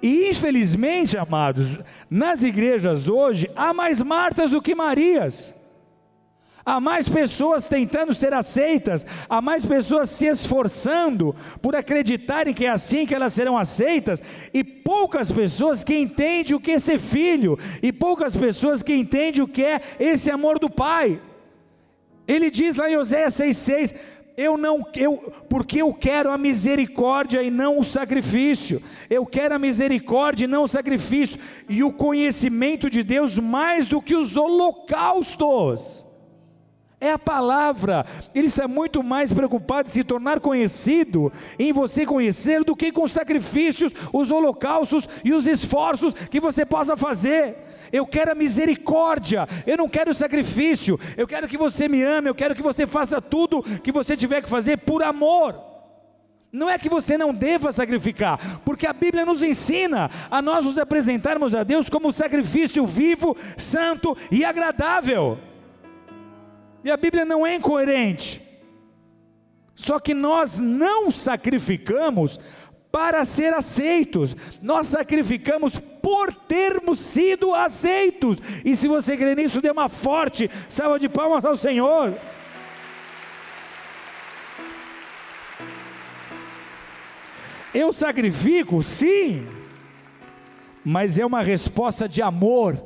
E infelizmente, amados, nas igrejas hoje, há mais Martas do que Marias. Há mais pessoas tentando ser aceitas, há mais pessoas se esforçando por acreditarem que é assim que elas serão aceitas, e poucas pessoas que entendem o que é ser filho, e poucas pessoas que entendem o que é esse amor do Pai. Ele diz lá em Oséias 6,6, porque eu quero a misericórdia e não o sacrifício, eu quero a misericórdia e não o sacrifício, e o conhecimento de Deus mais do que os holocaustos. É a palavra. Ele está muito mais preocupado em se tornar conhecido, em você conhecer, do que com os sacrifícios, os holocaustos e os esforços que você possa fazer. Eu quero a misericórdia, eu não quero o sacrifício. Eu quero que você me ame, eu quero que você faça tudo que você tiver que fazer por amor. Não é que você não deva sacrificar, porque a Bíblia nos ensina a nós nos apresentarmos a Deus como sacrifício vivo, santo e agradável. E a Bíblia não é incoerente, só que nós não sacrificamos para ser aceitos, nós sacrificamos por termos sido aceitos. E se você crê nisso, dê uma forte salva de palmas ao Senhor. Eu sacrifico, sim, mas é uma resposta de amor,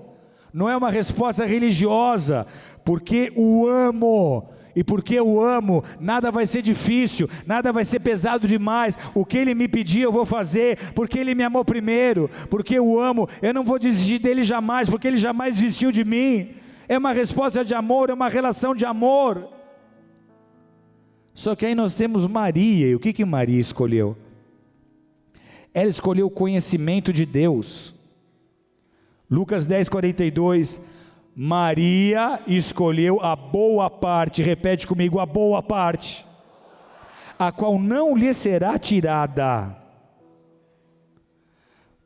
não é uma resposta religiosa, porque o amo, e porque eu amo, nada vai ser difícil, nada vai ser pesado demais. O que Ele me pedir eu vou fazer, porque Ele me amou primeiro, porque eu amo, eu não vou desistir dEle jamais, porque Ele jamais desistiu de mim. É uma resposta de amor, é uma relação de amor. Só que aí nós temos Maria, e o que Maria escolheu? Ela escolheu o conhecimento de Deus. Lucas 10:42, Maria escolheu a boa parte, repete comigo, a boa parte, a qual não lhe será tirada.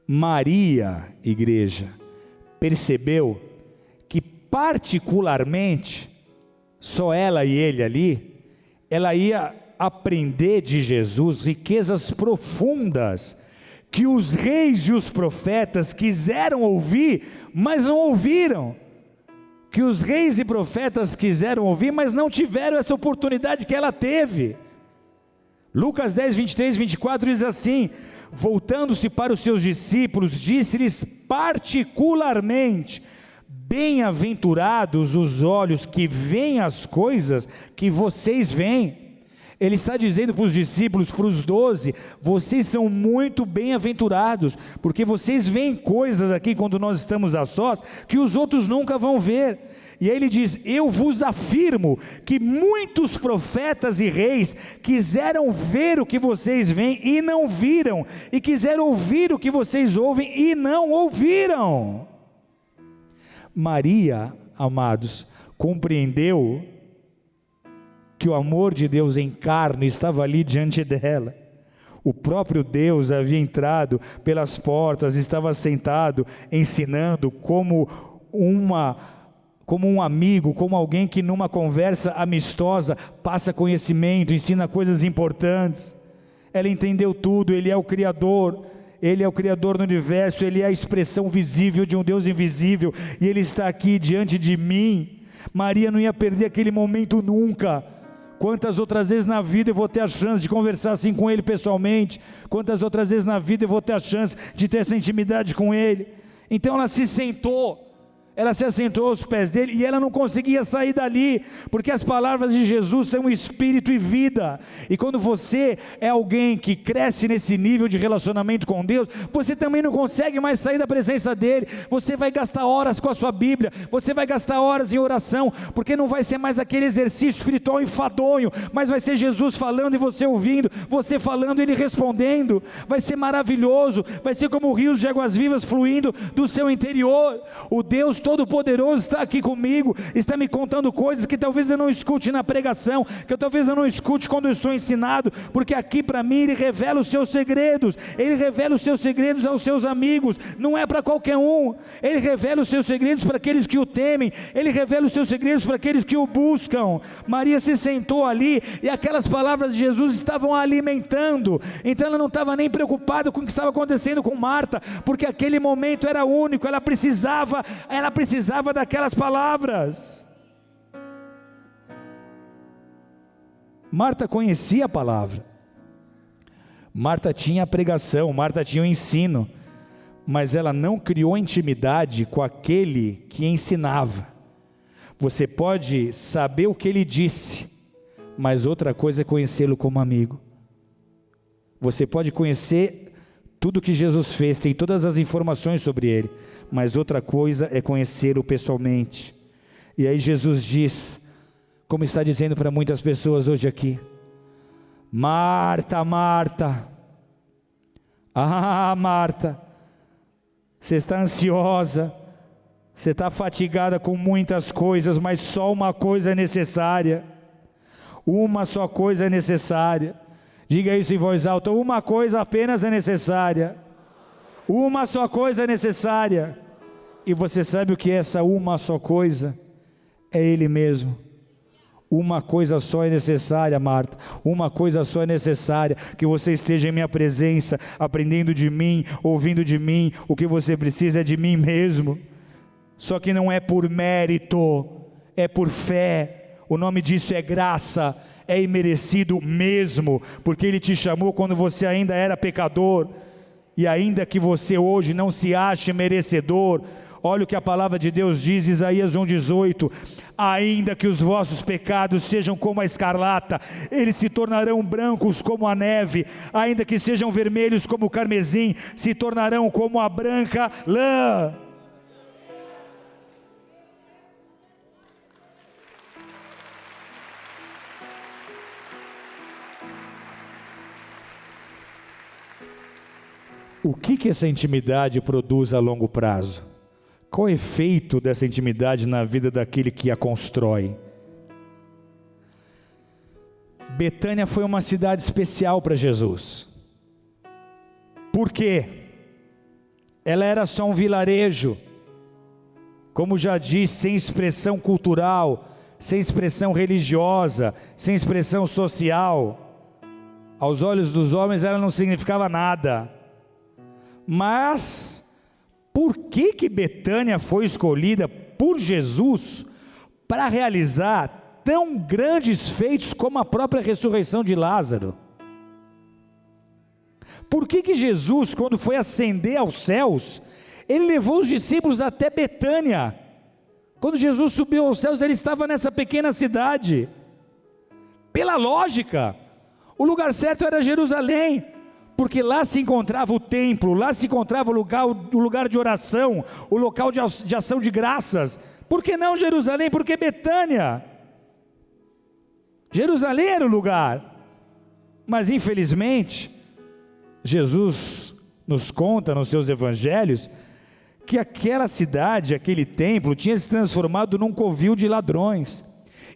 Maria, igreja, percebeu que particularmente, só ela e ele ali, ela ia aprender de Jesus riquezas profundas, que os reis e os profetas quiseram ouvir, mas não ouviram. Que os reis e profetas quiseram ouvir, mas não tiveram essa oportunidade que ela teve. Lucas 10:23-24 diz assim: voltando-se para os seus discípulos, disse-lhes particularmente: bem-aventurados os olhos que veem as coisas que vocês veem. Ele está dizendo para os discípulos, para os 12, vocês são muito bem-aventurados, porque vocês veem coisas aqui quando nós estamos a sós, que os outros nunca vão ver. E aí ele diz: eu vos afirmo que muitos profetas e reis quiseram ver o que vocês veem e não viram, e quiseram ouvir o que vocês ouvem e não ouviram. Maria, amados, compreendeu que o amor de Deus em carne estava ali diante dela. O próprio Deus havia entrado pelas portas, estava sentado, ensinando como um amigo, como alguém que numa conversa amistosa passa conhecimento, ensina coisas importantes. Ela entendeu tudo. Ele é o Criador, Ele é o Criador do universo, Ele é a expressão visível de um Deus invisível, e Ele está aqui diante de mim. Maria não ia perder aquele momento nunca. Quantas outras vezes na vida eu vou ter a chance de conversar assim com Ele pessoalmente? Quantas outras vezes na vida eu vou ter a chance de ter essa intimidade com Ele? Então ela se sentou, ela se assentou aos pés dele, e ela não conseguia sair dali, porque as palavras de Jesus são espírito e vida. E quando você é alguém que cresce nesse nível de relacionamento com Deus, você também não consegue mais sair da presença dele. Você vai gastar horas com a sua Bíblia, você vai gastar horas em oração, porque não vai ser mais aquele exercício espiritual enfadonho, mas vai ser Jesus falando e você ouvindo, você falando e ele respondendo. Vai ser maravilhoso, vai ser como rios de águas vivas fluindo do seu interior. O Deus Todo-Poderoso está aqui comigo, está me contando coisas que talvez eu não escute na pregação, que talvez eu não escute quando eu estou ensinado, porque aqui para mim Ele revela os seus segredos, Ele revela os seus segredos aos seus amigos, não é para qualquer um. Ele revela os seus segredos para aqueles que o temem, Ele revela os seus segredos para aqueles que o buscam. Maria se sentou ali, e aquelas palavras de Jesus estavam a alimentando, então ela não estava nem preocupada com o que estava acontecendo com Marta, porque aquele momento era único, ela precisava daquelas palavras. Marta conhecia a palavra, Marta tinha a pregação, Marta tinha o ensino, mas ela não criou intimidade com aquele que ensinava. Você pode saber o que ele disse, mas outra coisa é conhecê-lo como amigo. Você pode conhecer tudo que Jesus fez, tem todas as informações sobre ele, mas outra coisa é conhecê-lo pessoalmente. E aí Jesus diz, como está dizendo para muitas pessoas hoje aqui: Marta, Marta, Marta, você está ansiosa, você está fatigada com muitas coisas, mas só uma coisa é necessária, uma só coisa é necessária. Diga isso em voz alta: uma coisa apenas é necessária, uma só coisa é necessária. E você sabe o que é essa uma só coisa? É Ele mesmo. Uma coisa só é necessária, Marta, uma coisa só é necessária: que você esteja em minha presença, aprendendo de mim, ouvindo de mim. O que você precisa é de mim mesmo, só que não é por mérito, é por fé. O nome disso é graça, é imerecido mesmo, porque Ele te chamou quando você ainda era pecador, e ainda que você hoje não se ache merecedor, olha o que a palavra de Deus diz, Isaías 1,18: ainda que os vossos pecados sejam como a escarlata, eles se tornarão brancos como a neve, ainda que sejam vermelhos como o carmesim, se tornarão como a branca lã. O que essa intimidade produz a longo prazo? Qual é o efeito dessa intimidade na vida daquele que a constrói? Betânia foi uma cidade especial para Jesus. Por quê? Ela era só um vilarejo, como já disse, sem expressão cultural, sem expressão religiosa, sem expressão social. Aos olhos dos homens ela não significava nada. Mas por que Betânia foi escolhida por Jesus para realizar tão grandes feitos como a própria ressurreição de Lázaro? Por que Jesus, quando foi ascender aos céus, Ele levou os discípulos até Betânia? Quando Jesus subiu aos céus, Ele estava nessa pequena cidade. Pela lógica, o lugar certo era Jerusalém, porque lá se encontrava o templo, lá se encontrava o lugar de oração, o local de ação de graças. Por que não Jerusalém? Por que Betânia? Jerusalém era o lugar, mas infelizmente, Jesus nos conta nos seus evangelhos, que aquela cidade, aquele templo, tinha se transformado num covil de ladrões.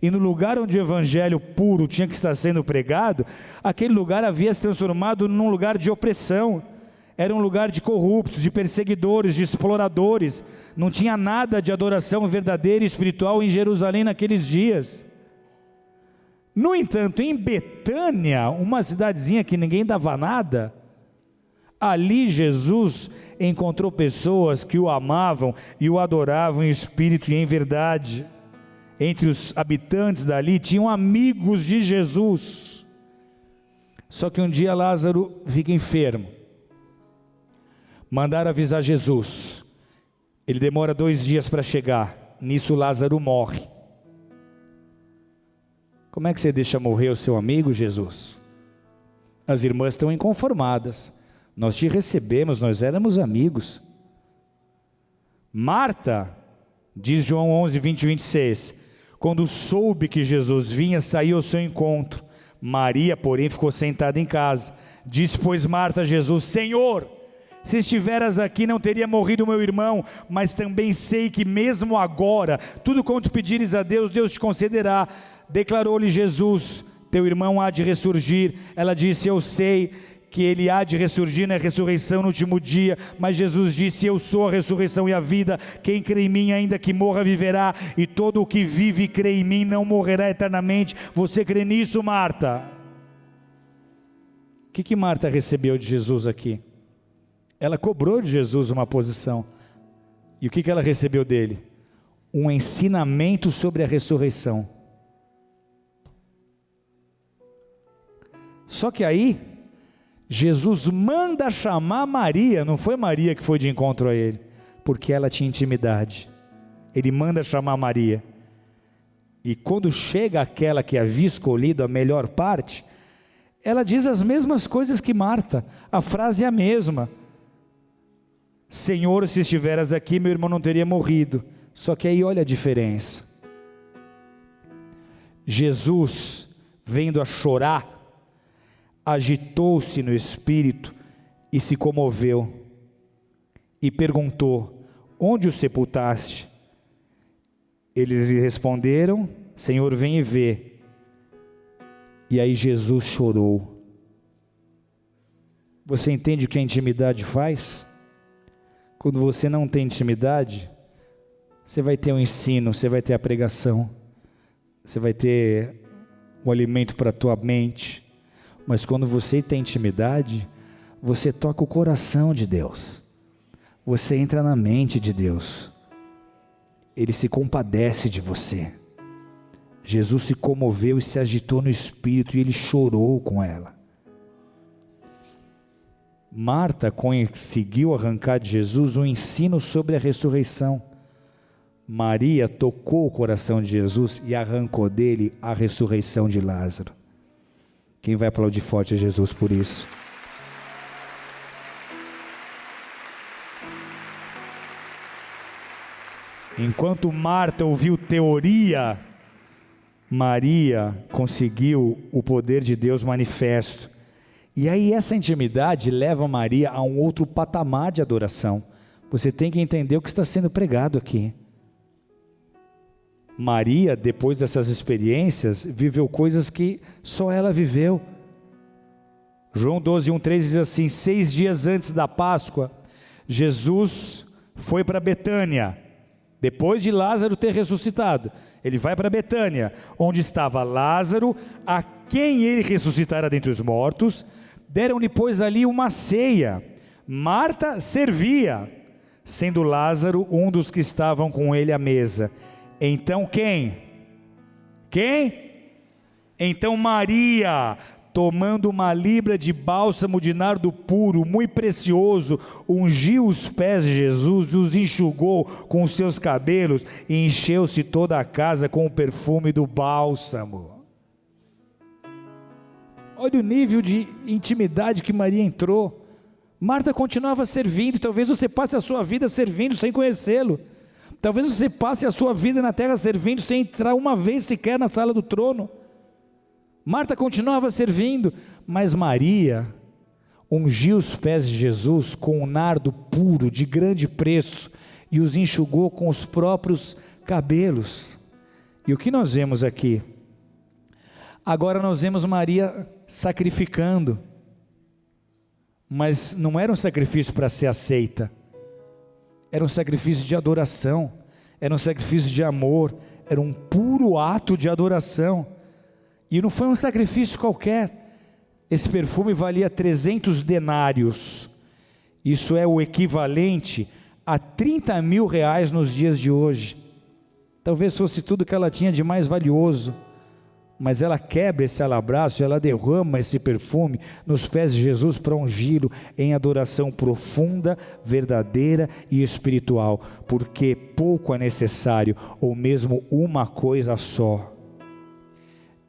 E no lugar onde o evangelho puro tinha que estar sendo pregado, aquele lugar havia se transformado num lugar de opressão. Era um lugar de corruptos, de perseguidores, de exploradores. Não tinha nada de adoração verdadeira e espiritual em Jerusalém naqueles dias. No entanto, em Betânia, uma cidadezinha que ninguém dava nada, ali Jesus encontrou pessoas que o amavam e o adoravam em espírito e em verdade. Entre os habitantes dali tinham amigos de Jesus. Só que um dia Lázaro fica enfermo. Mandaram avisar Jesus. Ele demora 2 dias para chegar. Nisso Lázaro morre. Como é que você deixa morrer o seu amigo, Jesus? As irmãs estão inconformadas. Nós te recebemos, nós éramos amigos. Marta, diz João 11, 20 e 26, quando soube que Jesus vinha, saiu ao seu encontro. Maria, porém, ficou sentada em casa. Disse, pois, Marta a Jesus: Senhor, se estiveras aqui não teria morrido meu irmão, mas também sei que mesmo agora, tudo quanto pedires a Deus, Deus te concederá. Declarou-lhe Jesus: teu irmão há de ressurgir. Ela disse: eu sei que ele há de ressurgir na ressurreição no último dia. Mas Jesus disse: eu sou a ressurreição e a vida, quem crê em mim ainda que morra viverá, e todo o que vive e crê em mim não morrerá eternamente. Você crê nisso, Marta? O que Marta recebeu de Jesus aqui? Ela cobrou de Jesus uma posição, e o que ela recebeu dele? Um ensinamento sobre a ressurreição. Só que aí Jesus manda chamar Maria. Não foi Maria que foi de encontro a ele, porque ela tinha intimidade. Ele manda chamar Maria, e quando chega aquela que havia escolhido a melhor parte, ela diz as mesmas coisas que Marta. A frase é a mesma: Senhor, se estiveras aqui, meu irmão não teria morrido. Só que aí olha a diferença. Jesus, vendo a chorar, agitou-se no espírito e se comoveu, e perguntou: onde o sepultaste? Eles lhe responderam: Senhor, vem e vê. E aí Jesus chorou. Você entende o que a intimidade faz? Quando você não tem intimidade, você vai ter um ensino, você vai ter a pregação, você vai ter o alimento para a tua mente. Mas quando você tem intimidade, você toca o coração de Deus, você entra na mente de Deus, Ele se compadece de você. Jesus se comoveu e se agitou no espírito, e Ele chorou com ela. Marta conseguiu arrancar de Jesus um ensino sobre a ressurreição. Maria tocou o coração de Jesus e arrancou dele a ressurreição de Lázaro. Quem vai aplaudir forte a Jesus por isso? Enquanto Marta ouviu teoria, Maria conseguiu o poder de Deus manifesto. E aí essa intimidade leva Maria a um outro patamar de adoração. Você tem que entender o que está sendo pregado aqui. Maria, depois dessas experiências, viveu coisas que só ela viveu. João 12:1-3 diz assim: 6 dias antes da Páscoa, Jesus foi para Betânia, depois de Lázaro ter ressuscitado. Ele vai para Betânia, onde estava Lázaro, a quem ele ressuscitara dentre os mortos. Deram-lhe, pois, ali uma ceia. Marta servia, sendo Lázaro um dos que estavam com ele à mesa. Então quem? Então Maria, tomando uma libra de bálsamo de nardo puro, muito precioso, ungiu os pés de Jesus, os enxugou com os seus cabelos, e encheu-se toda a casa com o perfume do bálsamo. Olha o nível de intimidade que Maria entrou. Marta continuava servindo. Talvez você passe a sua vida servindo sem conhecê-lo. Talvez você passe a sua vida na terra servindo sem entrar uma vez sequer na sala do trono. Marta continuava servindo, mas Maria ungiu os pés de Jesus com um nardo puro de grande preço e os enxugou com os próprios cabelos. E o que nós vemos aqui? Agora nós vemos Maria sacrificando, mas não era um sacrifício para ser aceita, era um sacrifício de adoração, era um sacrifício de amor, era um puro ato de adoração, e não foi um sacrifício qualquer. Esse perfume valia 300 denários, isso é o equivalente a 30 mil reais nos dias de hoje. Talvez fosse tudo que ela tinha de mais valioso, mas ela quebra esse alabastro, ela derrama esse perfume nos pés de Jesus para ungí-lo em adoração profunda, verdadeira e espiritual, porque pouco é necessário, ou mesmo uma coisa só.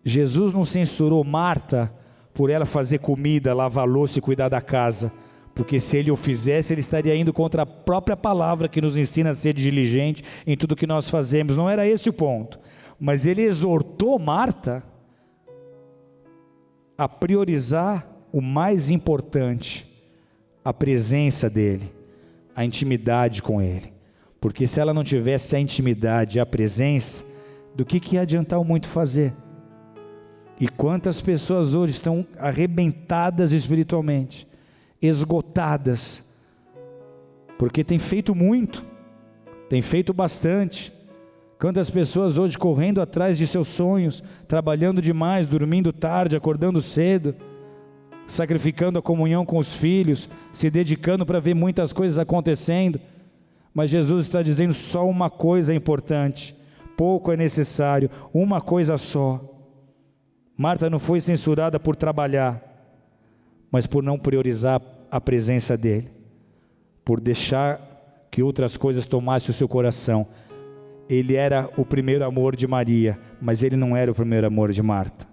Jesus não censurou Marta por ela fazer comida, lavar louça e cuidar da casa, porque se ele o fizesse, ele estaria indo contra a própria palavra que nos ensina a ser diligente em tudo que nós fazemos. Não era esse o ponto, mas ele exortou Marta a priorizar o mais importante, a presença dEle, a intimidade com Ele. Porque se ela não tivesse a intimidade e a presença, do que ia adiantar o muito fazer? E quantas pessoas hoje estão arrebentadas espiritualmente, esgotadas, porque tem feito muito, tem feito bastante. Quantas pessoas hoje correndo atrás de seus sonhos, trabalhando demais, dormindo tarde, acordando cedo, sacrificando a comunhão com os filhos, se dedicando para ver muitas coisas acontecendo. Mas Jesus está dizendo: só uma coisa é importante, pouco é necessário, uma coisa só. Marta não foi censurada por trabalhar, mas por não priorizar a presença dEle, por deixar que outras coisas tomassem o seu coração. Ele era o primeiro amor de Maria, mas ele não era o primeiro amor de Marta.